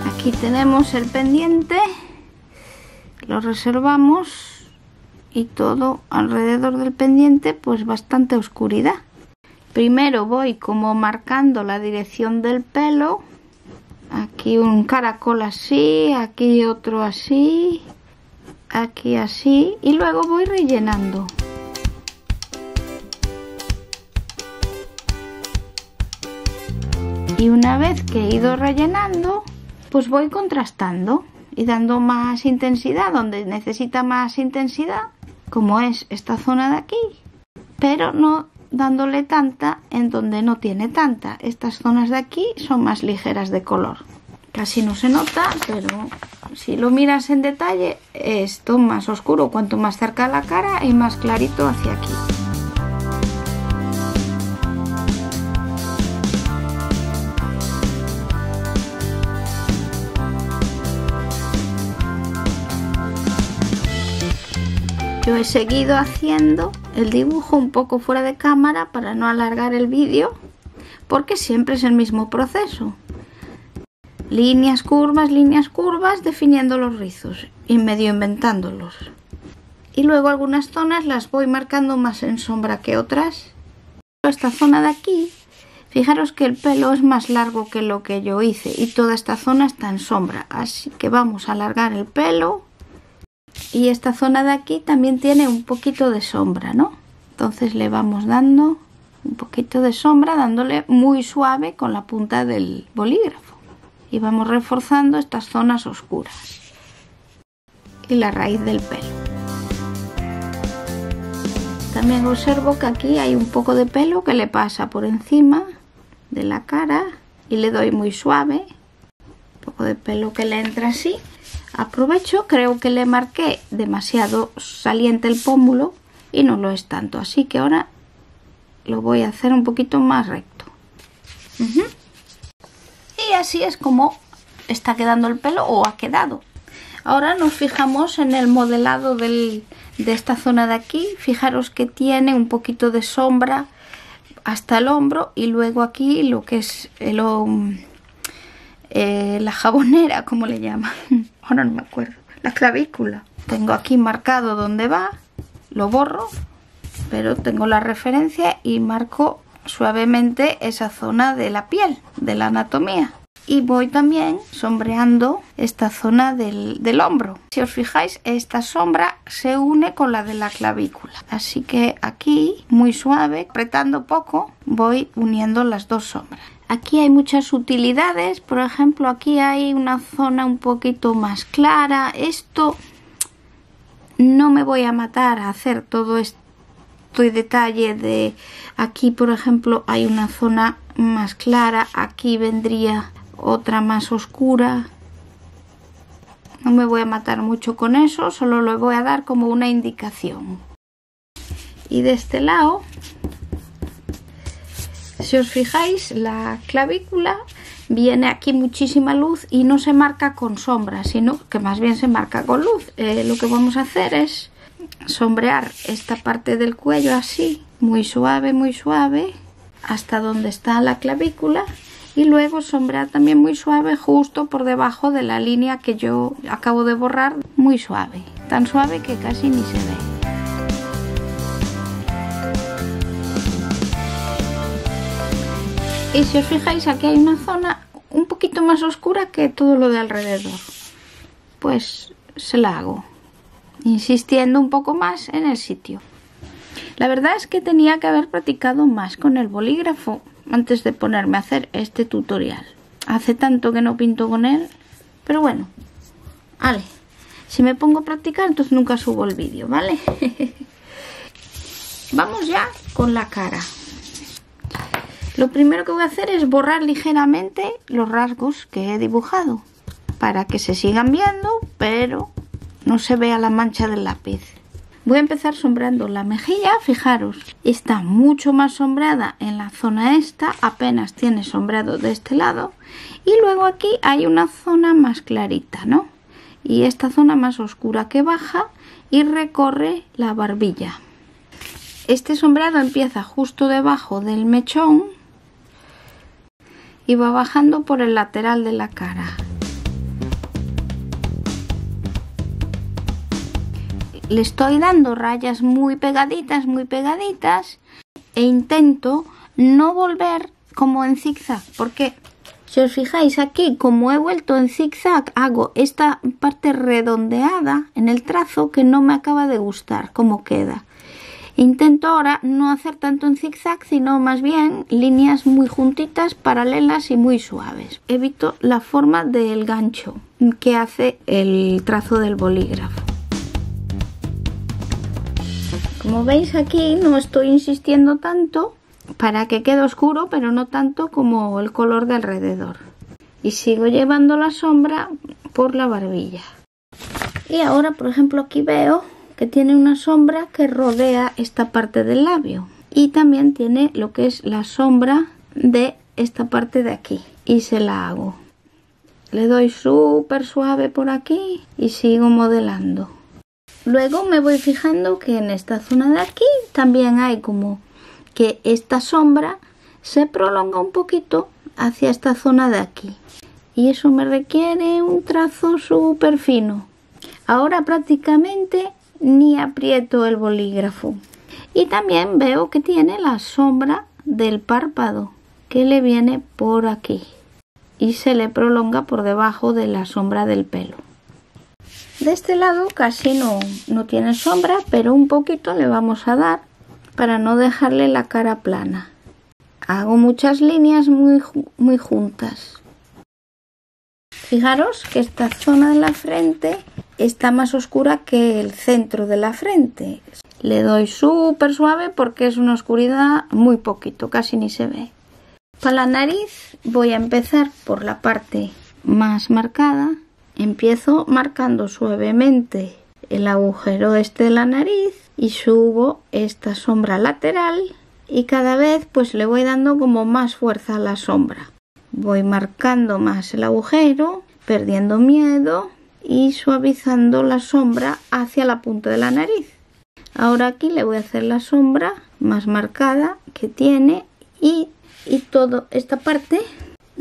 Aquí tenemos el pendiente, lo reservamos y todo alrededor del pendiente pues bastante oscuridad. Primero voy como marcando la dirección del pelo, aquí un caracol así, aquí otro así, aquí así, y luego voy rellenando. Y una vez que he ido rellenando, pues voy contrastando y dando más intensidad donde necesita más intensidad, como es esta zona de aquí, pero no dándole tanta en donde no tiene tanta. Estas zonas de aquí son más ligeras de color. Casi no se nota, pero si lo miras en detalle, esto más oscuro, cuanto más cerca a la cara y más clarito hacia aquí. Yo he seguido haciendo el dibujo un poco fuera de cámara para no alargar el vídeo, porque siempre es el mismo proceso. Líneas curvas, definiendo los rizos y medio inventándolos. Y luego algunas zonas las voy marcando más en sombra que otras. Esta zona de aquí, fijaros que el pelo es más largo que lo que yo hice y toda esta zona está en sombra, así que vamos a alargar el pelo. Y esta zona de aquí también tiene un poquito de sombra, ¿no? Entonces le vamos dando un poquito de sombra, dándole muy suave con la punta del bolígrafo. Y vamos reforzando estas zonas oscuras. Y la raíz del pelo. También observo que aquí hay un poco de pelo que le pasa por encima de la cara y le doy muy suave. Un poco de pelo que le entra así. Aprovecho, creo que le marqué demasiado saliente el pómulo y no lo es tanto, así que ahora lo voy a hacer un poquito más recto. Y así es como está quedando el pelo, o ha quedado. Ahora nos fijamos en el modelado de esta zona de aquí. Fijaros que tiene un poquito de sombra hasta el hombro, y luego aquí lo que es la jabonera, ¿cómo le llaman? Ahora no me acuerdo. La clavícula. tengo aquí marcado dónde va, lo borro, pero tengo la referencia y marco suavemente esa zona de la piel, de la anatomía. Y voy también sombreando esta zona del hombro. Si os fijáis, esta sombra se une con la de la clavícula. Así que aquí, muy suave, apretando poco, voy uniendo las dos sombras. Aquí hay muchas utilidades. Por ejemplo, aquí hay una zona un poquito más clara. Esto no me voy a matar a hacer todo esto detalle de aquí, por ejemplo, hay una zona más clara. Aquí vendría otra más oscura. No me voy a matar mucho con eso, solo le voy a dar como una indicación. Y de este lado, si os fijáis, la clavícula viene aquí muchísima luz y no se marca con sombra, sino que más bien se marca con luz. Lo que vamos a hacer es sombrear esta parte del cuello así, muy suave, hasta donde está la clavícula. Y luego sombrear también muy suave justo por debajo de la línea que yo acabo de borrar, muy suave, tan suave que casi ni se ve. Y si os fijáis, aquí hay una zona un poquito más oscura que todo lo de alrededor. Pues se la hago, insistiendo un poco más en el sitio. La verdad es que tenía que haber practicado más con el bolígrafo antes de ponerme a hacer este tutorial. Hace tanto que no pinto con él, pero bueno, vale. Si me pongo a practicar, entonces nunca subo el vídeo, ¿vale? Vamos ya con la cara. Lo primero que voy a hacer es borrar ligeramente los rasgos que he dibujado para que se sigan viendo, pero no se vea la mancha del lápiz. Voy a empezar sombreando la mejilla. Fijaros, está mucho más sombreada en la zona esta, apenas tiene sombreado de este lado, y luego aquí hay una zona más clarita, ¿no? Y esta zona más oscura que baja y recorre la barbilla. Este sombreado empieza justo debajo del mechón y va bajando por el lateral de la cara. Le estoy dando rayas muy pegaditas e intento no volver como en zigzag, porque si os fijáis aquí, como he vuelto en zigzag, hago esta parte redondeada en el trazo que no me acaba de gustar cómo queda. Intento ahora no hacer tanto en zigzag, sino más bien líneas muy juntitas, paralelas y muy suaves. Evito la forma del gancho que hace el trazo del bolígrafo. Como veis, aquí no estoy insistiendo tanto para que quede oscuro, pero no tanto como el color de alrededor. Y sigo llevando la sombra por la barbilla. Y ahora, por ejemplo, aquí veo que tiene una sombra que rodea esta parte del labio. Y también tiene lo que es la sombra de esta parte de aquí. Y se la hago. Le doy súper suave por aquí y sigo modelando. Luego me voy fijando que en esta zona de aquí también hay como que esta sombra se prolonga un poquito hacia esta zona de aquí. Y eso me requiere un trazo súper fino. Ahora prácticamente ni aprieto el bolígrafo. Y también veo que tiene la sombra del párpado que le viene por aquí. Y se le prolonga por debajo de la sombra del pelo. De este lado casi no tiene sombra, pero un poquito le vamos a dar para no dejarle la cara plana. Hago muchas líneas muy juntas. Fijaros que esta zona de la frente está más oscura que el centro de la frente. Le doy súper suave porque es una oscuridad muy poquito, casi ni se ve. Para la nariz voy a empezar por la parte más marcada. Empiezo marcando suavemente el agujero este de la nariz y subo esta sombra lateral y cada vez pues le voy dando como más fuerza a la sombra. Voy marcando más el agujero, perdiendo miedo y suavizando la sombra hacia la punta de la nariz. Ahora aquí le voy a hacer la sombra más marcada que tiene y toda esta parte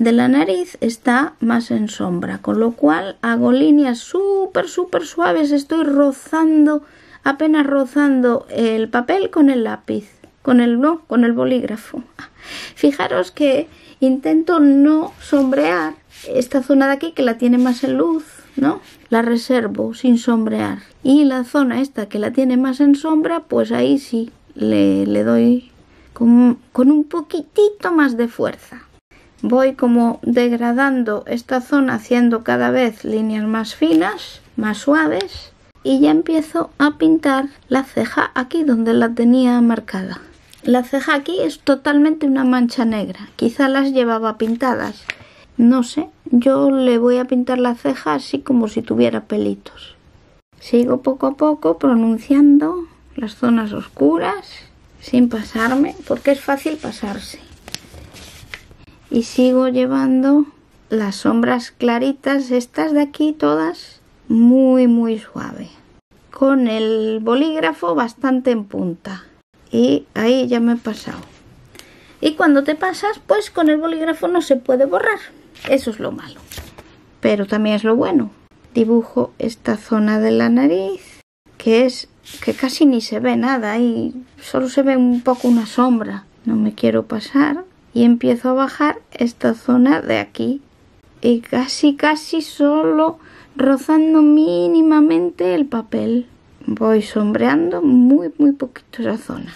de la nariz está más en sombra, con lo cual hago líneas súper suaves. Estoy rozando, apenas rozando el papel con el lápiz, con el bolígrafo. Fijaros que intento no sombrear esta zona de aquí, que la tiene más en luz, ¿no? La reservo sin sombrear. Y la zona esta que la tiene más en sombra, pues ahí sí le doy con un poquitito más de fuerza. Voy como degradando esta zona, haciendo cada vez líneas más finas, más suaves, y ya empiezo a pintar la ceja aquí donde la tenía marcada. La ceja aquí es totalmente una mancha negra, quizá las llevaba pintadas, no sé. Yo le voy a pintar la ceja así como si tuviera pelitos. Sigo poco a poco pronunciando las zonas oscuras sin pasarme, porque es fácil pasarse. Y sigo llevando las sombras claritas, estas de aquí todas, muy suave. Con el bolígrafo bastante en punta. Y ahí ya me he pasado. Y cuando te pasas, pues con el bolígrafo no se puede borrar. Eso es lo malo. Pero también es lo bueno. Dibujo esta zona de la nariz, que casi ni se ve nada. Y solo se ve un poco una sombra. No me quiero pasar. Y empiezo a bajar esta zona de aquí. Y casi solo rozando mínimamente el papel. Voy sombreando muy poquito esa zona.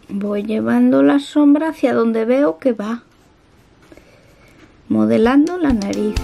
Voy llevando la sombra hacia donde veo que va. Modelando la nariz.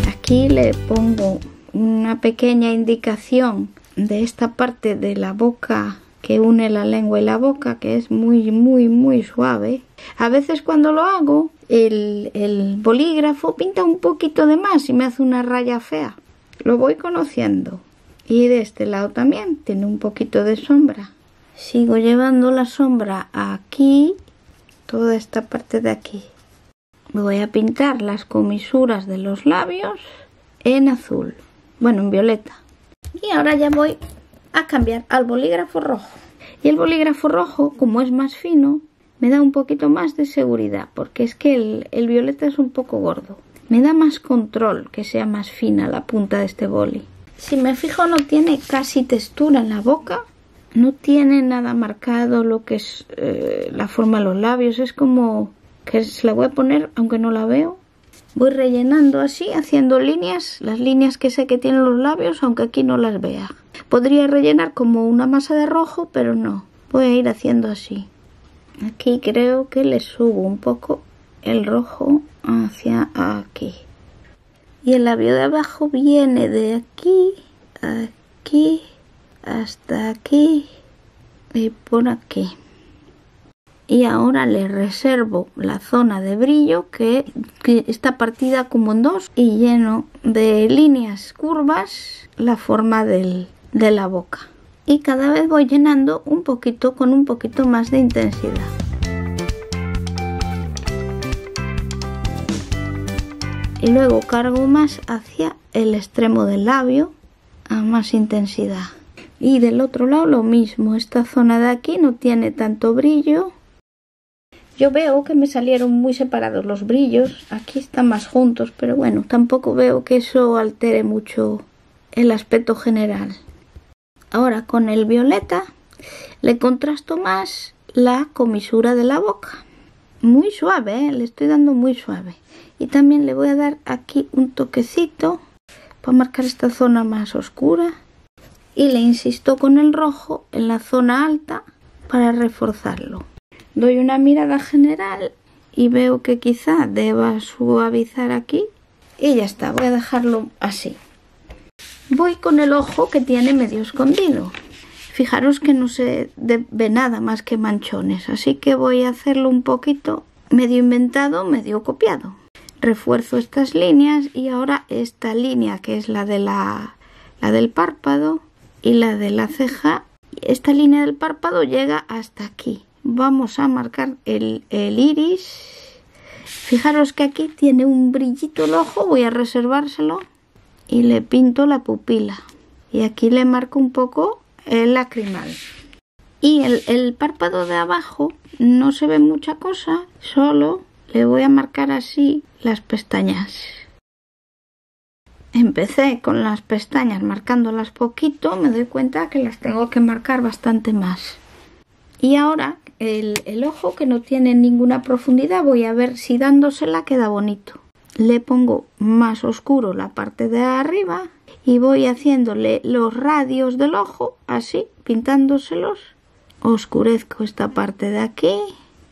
Aquí le pongo una pequeña indicación de esta parte de la boca que une la lengua y la boca, que es muy suave. A veces cuando lo hago, el bolígrafo pinta un poquito de más y me hace una raya fea. Lo voy conociendo. Y de este lado también tiene un poquito de sombra. Sigo llevando la sombra aquí, toda esta parte de aquí. Voy a pintar las comisuras de los labios en azul, bueno, en violeta. Y ahora ya voy a cambiar al bolígrafo rojo. Y el bolígrafo rojo, como es más fino, me da un poquito más de seguridad, porque es que el violeta es un poco gordo. Me da más control que sea más fina la punta de este boli. Si me fijo, no tiene casi textura en la boca, no tiene nada marcado lo que es la forma de los labios. Es como que se la voy a poner aunque no la veo. Voy rellenando así, haciendo líneas, las líneas que sé que tienen los labios, aunque aquí no las vea. Podría rellenar como una masa de rojo, pero no. Voy a ir haciendo así. Aquí creo que le subo un poco el rojo hacia aquí. Y el labio de abajo viene de aquí, aquí, hasta aquí y por aquí. Y ahora le reservo la zona de brillo que está partida como en dos y lleno de líneas curvas la forma de la boca. Y cada vez voy llenando un poquito con un poquito más de intensidad. Y luego cargo más hacia el extremo del labio a más intensidad. Y del otro lado lo mismo, esta zona de aquí no tiene tanto brillo. Yo veo que me salieron muy separados los brillos, aquí están más juntos, pero bueno, tampoco veo que eso altere mucho el aspecto general. Ahora con el violeta le contrasto más la comisura de la boca. Muy suave, le estoy dando muy suave. Y también le voy a dar aquí un toquecito para marcar esta zona más oscura. Y le insisto con el rojo en la zona alta para reforzarlo. Doy una mirada general y veo que quizá deba suavizar aquí. Y ya está, voy a dejarlo así. Voy con el ojo que tiene medio escondido. Fijaros que no se ve nada más que manchones, así que voy a hacerlo un poquito medio inventado, medio copiado. Refuerzo estas líneas y ahora esta línea que es la del párpado y la de la ceja. Esta línea del párpado llega hasta aquí. Vamos a marcar el iris Fijaros que aquí tiene un brillito el ojo, voy a reservárselo y le pinto la pupila. Y aquí le marco un poco el lacrimal. Y el párpado de abajo no se ve mucha cosa, solo le voy a marcar así las pestañas. Empecé con las pestañas marcándolas poquito, me doy cuenta que las tengo que marcar bastante más. Y ahora el ojo, que no tiene ninguna profundidad, voy a ver si dándosela queda bonito. Le pongo más oscuro la parte de arriba y voy haciéndole los radios del ojo, así, pintándoselos. Oscurezco esta parte de aquí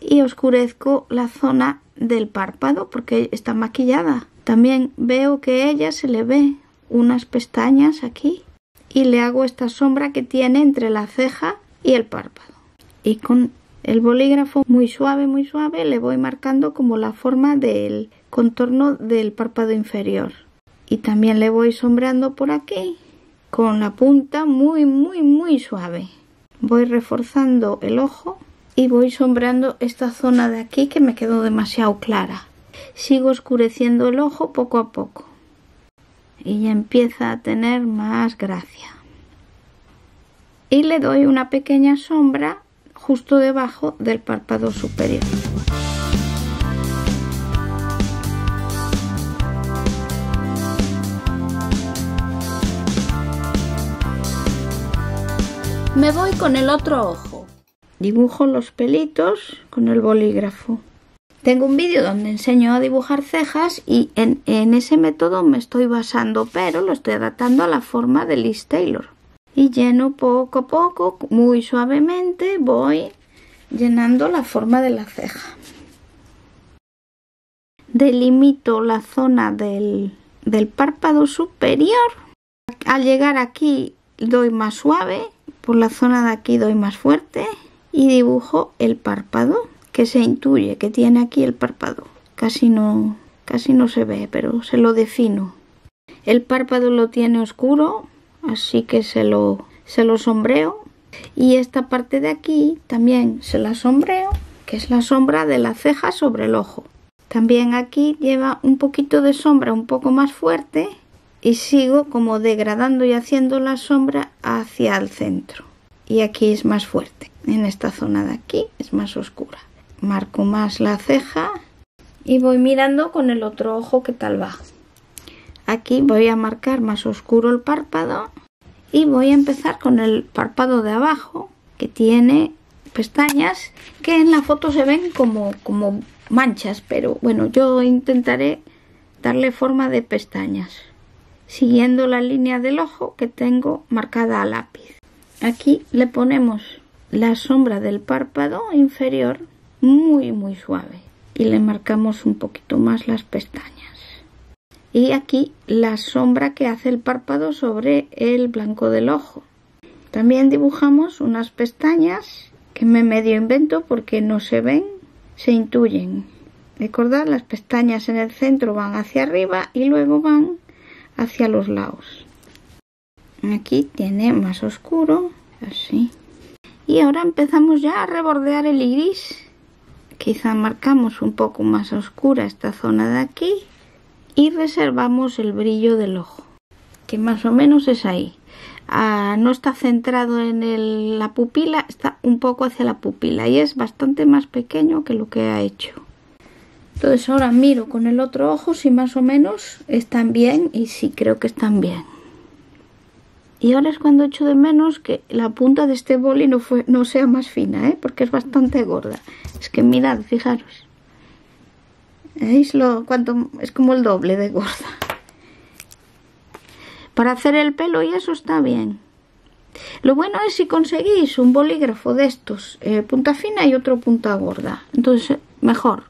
y oscurezco la zona del párpado porque está maquillada. También veo que a ella se le ve unas pestañas aquí y le hago esta sombra que tiene entre la ceja y el párpado. Y con el bolígrafo muy suave le voy marcando como la forma del contorno del párpado inferior. Y también le voy sombreando por aquí con la punta muy suave. Voy reforzando el ojo y voy sombreando esta zona de aquí que me quedó demasiado clara. Sigo oscureciendo el ojo poco a poco y ya empieza a tener más gracia. Y le doy una pequeña sombra justo debajo del párpado superior. Me voy con el otro ojo. Dibujo los pelitos con el bolígrafo. Tengo un vídeo donde enseño a dibujar cejas y en ese método me estoy basando, pero lo estoy adaptando a la forma de Liz Taylor. Y lleno poco a poco, muy suavemente, voy llenando la forma de la ceja. Delimito la zona del párpado superior. Al llegar aquí doy más suave, por la zona de aquí doy más fuerte y dibujo el párpado, que se intuye que tiene aquí el párpado. Casi no se ve, pero se lo defino. El párpado lo tiene oscuro, así que se lo sombreo. Y esta parte de aquí también se la sombreo, que es la sombra de la ceja sobre el ojo. También aquí lleva un poquito de sombra un poco más fuerte y sigo como degradando y haciendo la sombra hacia el centro. Y aquí es más fuerte. En esta zona de aquí es más oscura. Marco más la ceja y voy mirando con el otro ojo qué tal va. Aquí voy a marcar más oscuro el párpado y voy a empezar con el párpado de abajo, que tiene pestañas que en la foto se ven como manchas, pero bueno, yo intentaré darle forma de pestañas siguiendo la línea del ojo que tengo marcada a lápiz. Aquí le ponemos la sombra del párpado inferior muy suave y le marcamos un poquito más las pestañas. Y aquí la sombra que hace el párpado sobre el blanco del ojo. También dibujamos unas pestañas que me medio invento porque no se ven, se intuyen. Recordad, las pestañas en el centro van hacia arriba y luego van hacia los lados. Aquí tiene más oscuro, así. Y ahora empezamos ya a rebordear el iris. Quizá marcamos un poco más oscura esta zona de aquí y reservamos el brillo del ojo, que más o menos es ahí. No está centrado en la pupila, está un poco hacia la pupila y es bastante más pequeño que lo que ha hecho. Entonces ahora miro con el otro ojo si más o menos están bien, y sí, creo que están bien. Y ahora es cuando echo de menos que la punta de este boli no sea más fina, porque es bastante gorda. Es que mirad, fijaros. ¿Veis cuánto? Es como el doble de gorda. Para hacer el pelo y eso está bien. Lo bueno es si conseguís un bolígrafo de estos, punta fina y otro punta gorda. Entonces mejor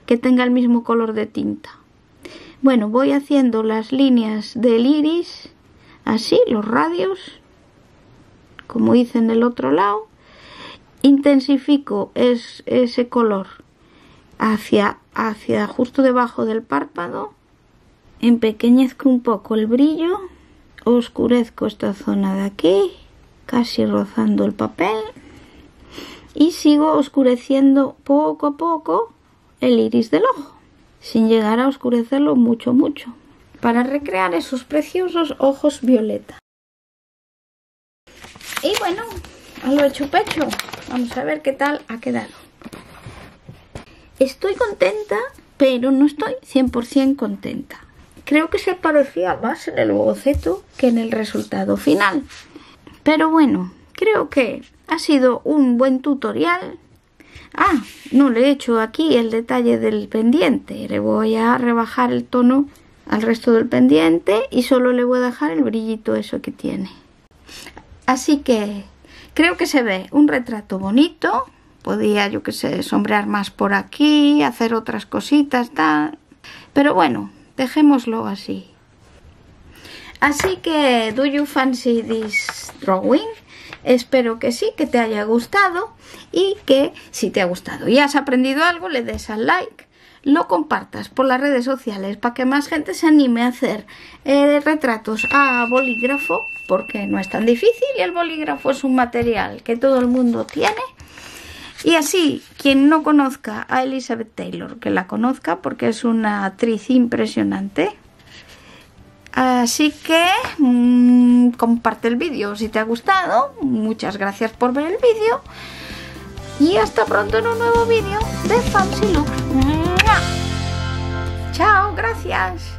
que tenga el mismo color de tinta. Bueno, voy haciendo las líneas del iris, así, los radios, como hice en el otro lado. Intensifico ese color hacia justo debajo del párpado. Empequeñezco un poco el brillo. Oscurezco esta zona de aquí, casi rozando el papel. Y sigo oscureciendo poco a poco el iris del ojo. sin llegar a oscurecerlo mucho, para recrear esos preciosos ojos violeta. Y bueno, a lo hecho pecho, vamos a ver qué tal ha quedado. Estoy contenta, pero no estoy 100% contenta. Creo que se parecía más en el boceto que en el resultado final. Pero bueno, creo que ha sido un buen tutorial. Ah, no le he hecho aquí el detalle del pendiente. Le voy a rebajar el tono al resto del pendiente y solo le voy a dejar el brillito eso que tiene. Así que creo que se ve un retrato bonito. Podía, yo que sé, sombrear más por aquí, hacer otras cositas, tal. Pero bueno, dejémoslo así. Así que, do you fancy this drawing? Espero que sí, que te haya gustado y que si te ha gustado y has aprendido algo, le des al like, lo compartas por las redes sociales para que más gente se anime a hacer retratos a bolígrafo, porque no es tan difícil y el bolígrafo es un material que todo el mundo tiene. Y así, quien no conozca a Elizabeth Taylor, que la conozca porque es una actriz impresionante. Así que comparte el vídeo si te ha gustado. Muchas gracias por ver el vídeo. Y hasta pronto en un nuevo vídeo de Fancy Look. ¡Chao! Gracias.